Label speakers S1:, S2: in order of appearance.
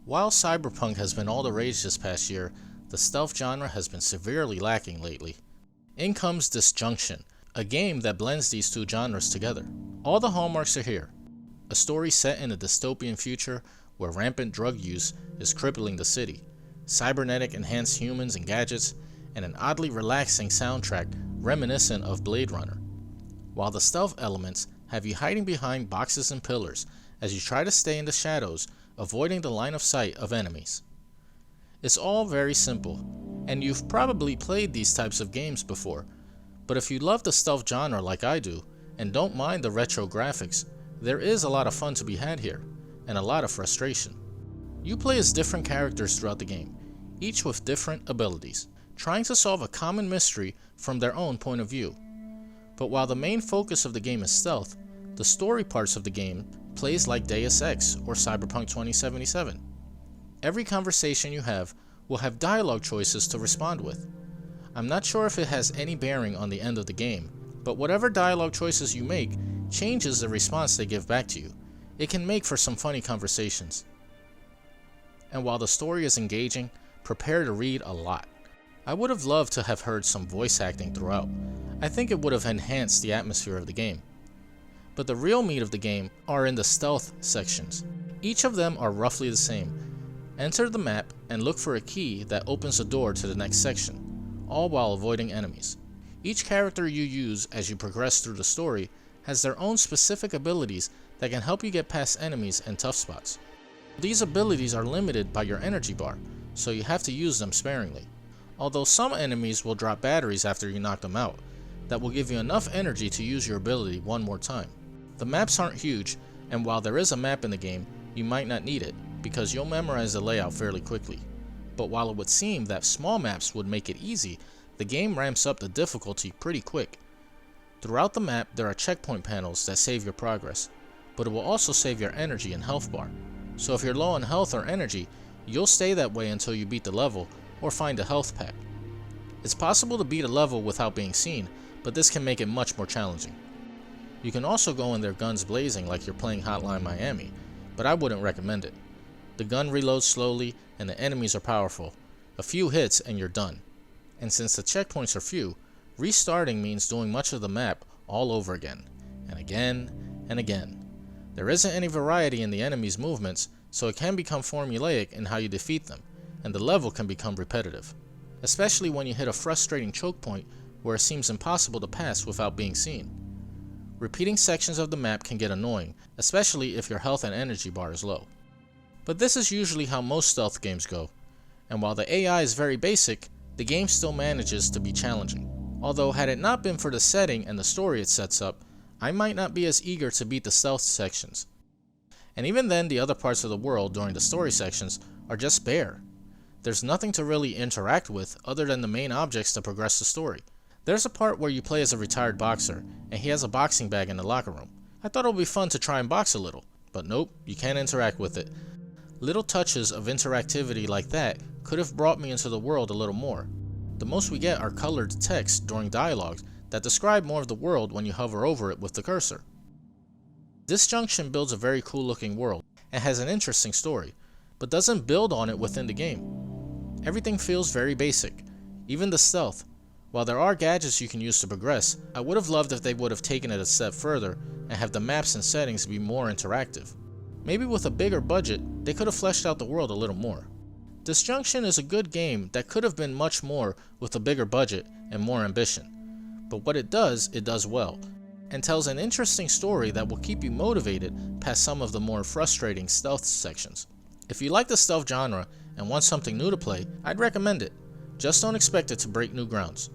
S1: While cyberpunk has been all the rage this past year, the stealth genre has been severely lacking lately. In comes Disjunction, a game that blends these two genres together. All the hallmarks are here. A story set in a dystopian future where rampant drug use is crippling the city, cybernetic enhanced humans and gadgets, and an oddly relaxing soundtrack reminiscent of Blade Runner. While the stealth elements have you hiding behind boxes and pillars as you try to stay in the shadows, avoiding the line of sight of enemies. It's all very simple, and you've probably played these types of games before, but if you love the stealth genre like I do, and don't mind the retro graphics, there is a lot of fun to be had here, and a lot of frustration. You play as different characters throughout the game, each with different abilities, trying to solve a common mystery from their own point of view. But while the main focus of the game is stealth, the story parts of the game plays like Deus Ex or Cyberpunk 2077. Every conversation you have will have dialogue choices to respond with. I'm not sure if it has any bearing on the end of the game, but whatever dialogue choices you make changes the response they give back to you. It can make for some funny conversations. And while the story is engaging, prepare to read a lot. I would have loved to have heard some voice acting throughout. I think it would have enhanced the atmosphere of the game. But the real meat of the game are in the stealth sections. Each of them are roughly the same. Enter the map and look for a key that opens the door to the next section, all while avoiding enemies. Each character you use as you progress through the story has their own specific abilities that can help you get past enemies and tough spots. These abilities are limited by your energy bar, so you have to use them sparingly. Although some enemies will drop batteries after you knock them out, that will give you enough energy to use your ability one more time. The maps aren't huge, and while there is a map in the game, you might not need it, because you'll memorize the layout fairly quickly. But while it would seem that small maps would make it easy, the game ramps up the difficulty pretty quick. Throughout the map, there are checkpoint panels that save your progress, but it will also save your energy and health bar. So if you're low on health or energy, you'll stay that way until you beat the level or find a health pack. It's possible to beat a level without being seen, but this can make it much more challenging. You can also go in there guns blazing like you're playing Hotline Miami, but I wouldn't recommend it. The gun reloads slowly and the enemies are powerful. A few hits and you're done. And since the checkpoints are few, restarting means doing much of the map all over again, and again, and again. There isn't any variety in the enemies' movements, so it can become formulaic in how you defeat them, and the level can become repetitive. Especially when you hit a frustrating choke point where it seems impossible to pass without being seen. Repeating sections of the map can get annoying, especially if your health and energy bar is low. But this is usually how most stealth games go, and while the AI is very basic, the game still manages to be challenging. Although had it not been for the setting and the story it sets up, I might not be as eager to beat the stealth sections. And even then, the other parts of the world during the story sections are just bare. There's nothing to really interact with other than the main objects to progress the story. There's a part where you play as a retired boxer, and he has a boxing bag in the locker room. I thought it would be fun to try and box a little, but nope, you can't interact with it. Little touches of interactivity like that could have brought me into the world a little more. The most we get are colored text during dialogues that describe more of the world when you hover over it with the cursor. Disjunction builds a very cool looking world and has an interesting story, but doesn't build on it within the game. Everything feels very basic, even the stealth. While there are gadgets you can use to progress, I would have loved if they would have taken it a step further and have the maps and settings be more interactive. Maybe with a bigger budget, they could have fleshed out the world a little more. Disjunction is a good game that could have been much more with a bigger budget and more ambition. But what it does well, and tells an interesting story that will keep you motivated past some of the more frustrating stealth sections. If you like the stealth genre and want something new to play, I'd recommend it. Just don't expect it to break new grounds.